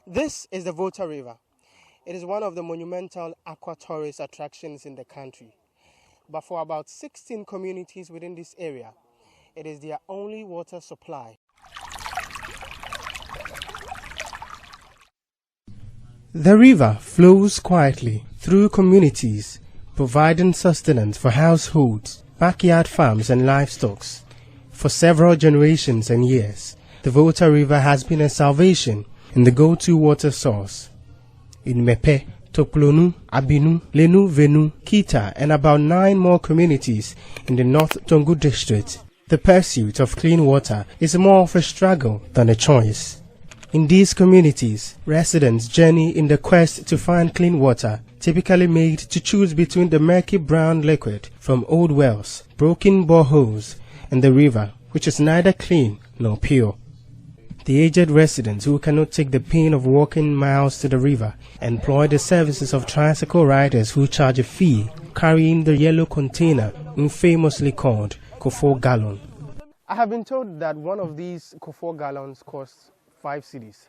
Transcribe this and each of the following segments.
This is the Volta River. It is one of the monumental aqua-tourist attractions in the country. But for about 16 communities within this area, it is their only water supply. The river flows quietly through communities, providing sustenance for households, backyard farms and livestock. For several generations and years, the Volta River has been a salvation and the go-to water source. In Mepe, Toplonu, Abinu, Lenu, Venu, Kita and about 9 more communities in the North Tongu district, the pursuit of clean water is more of a struggle than a choice. In these communities, residents journey in the quest to find clean water, typically made to choose between the murky brown liquid from old wells, broken boreholes, and the river, which is neither clean nor pure. The aged residents who cannot take the pain of walking miles to the river employ the services of tricycle riders who charge a fee, carrying the yellow container infamously called Kofor gallon. I have been told that one of these Kofor gallons costs 5 cedis,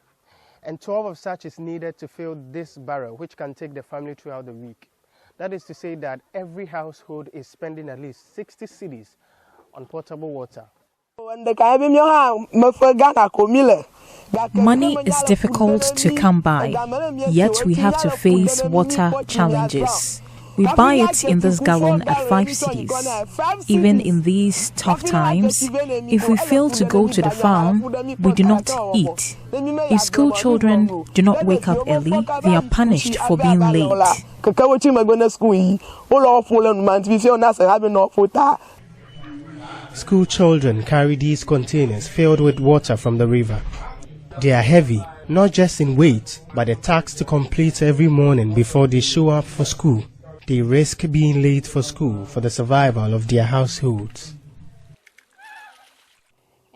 and 12 of such is needed to fill this barrel, which can take the family throughout the week. That is to say that every household is spending at least 60 cedis on potable water. Money is difficult to come by, yet we have to face water challenges. We buy it in this gallon at 5 cedis. Even in these tough times, if we fail to go to the farm, we do not eat. If school children do not wake up early, they are punished for being late. School children carry these containers filled with water from the river. They are heavy, not just in weight, but a task to complete every morning before they show up for school. They risk being late for school for the survival of their households.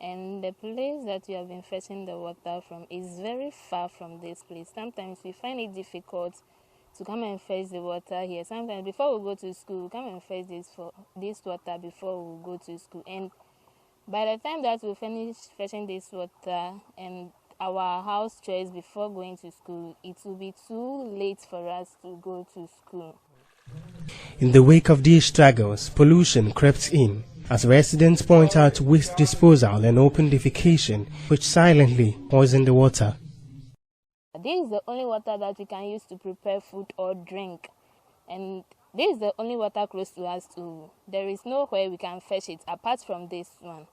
And the place that we have been fetching the water from is very far from this place. Sometimes we find it difficult to come and fetch the water here. Sometimes before we go to school, we come and fetch this water before we go to school. And by the time that we finish fetching this water and our house chores before going to school, it will be too late for us to go to school. In the wake of these struggles, pollution crept in, as residents point out waste disposal and open defecation, which silently poison the water. This is the only water that we can use to prepare food or drink. And this is the only water close to us too. There is nowhere we can fetch it apart from this one.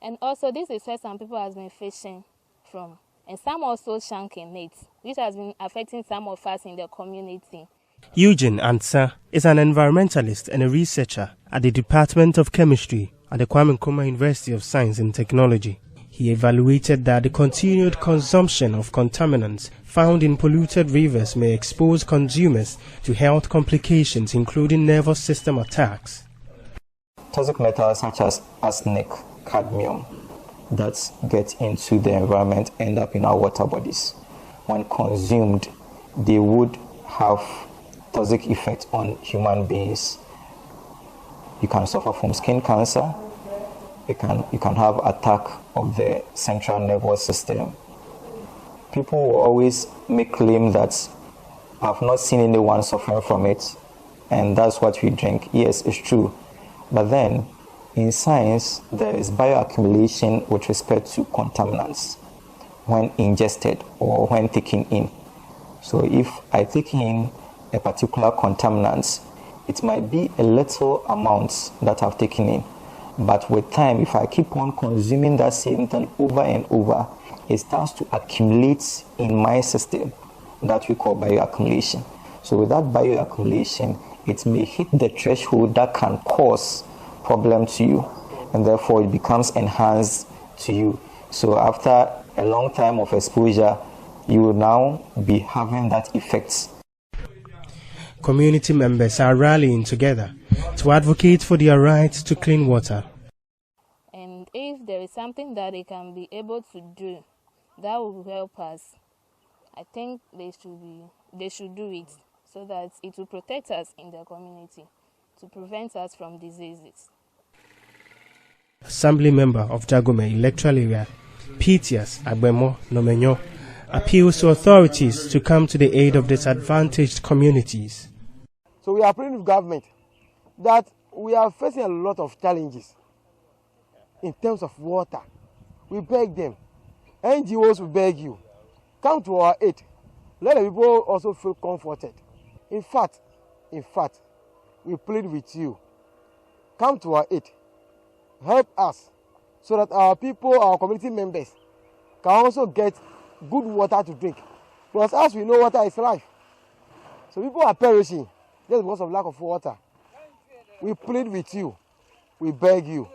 And also this is where some people have been fishing from. And some also shanking it, which has been affecting some of us in the community. Eugene Ansa is an environmentalist and a researcher at the Department of Chemistry at the Kwame Nkrumah University of Science and Technology. He evaluated that the continued consumption of contaminants found in polluted rivers may expose consumers to health complications, including nervous system attacks. Toxic metals such as arsenic, cadmium, that get into the environment end up in our water bodies. When consumed, they would have toxic effect on human beings. You can suffer from skin cancer. You can have attack of the central nervous system. People will always make claim that I've not seen anyone suffering from it, and that's what we drink. Yes, it's true. But then, in science, there is bioaccumulation with respect to contaminants when ingested or when taken in. So if I take in a particular contaminant, it might be a little amount that I've taken in. But with time, if I keep on consuming that same thing over and over, it starts to accumulate in my system, that we call bioaccumulation. So with that bioaccumulation, it may hit the threshold that can cause problem to you, and therefore it becomes enhanced to you. So after a long time of exposure, you will now be having that effect. Community members are rallying together to advocate for their right to clean water. And if there is something that they can be able to do that will help us, I think they should do it so that it will protect us in the community, to prevent us from diseases. Assembly member of Jagome electoral area, Pitias Agbemo Nomenyo, appeals to authorities to come to the aid of disadvantaged communities. So we are praying with government that we are facing a lot of challenges in terms of water. We beg them, NGOs will beg you, come to our aid. Let the people also feel comforted. In fact, we plead with you, come to our aid, help us so that our people, our community members can also get good water to drink. Because as we know, water is life. So people are perishing just because of lack of water. We plead with you, we beg you.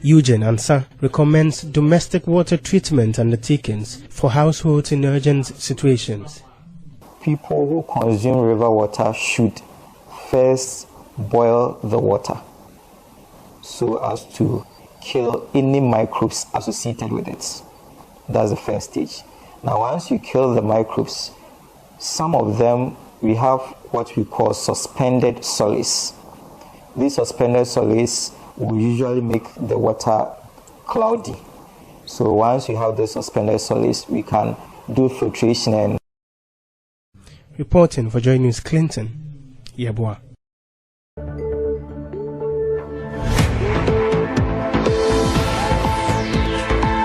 Eugene Ansa recommends domestic water treatment undertakings for households in urgent situations. People who consume river water should first boil the water so as to kill any microbes associated with it. That's the first stage. Now, once you kill the microbes, some of them, we have what we call suspended solids. These suspended solids will usually make the water cloudy. So once you have the suspended solids, we can do filtration and... Reporting for Joy News, Clinton Yeboah.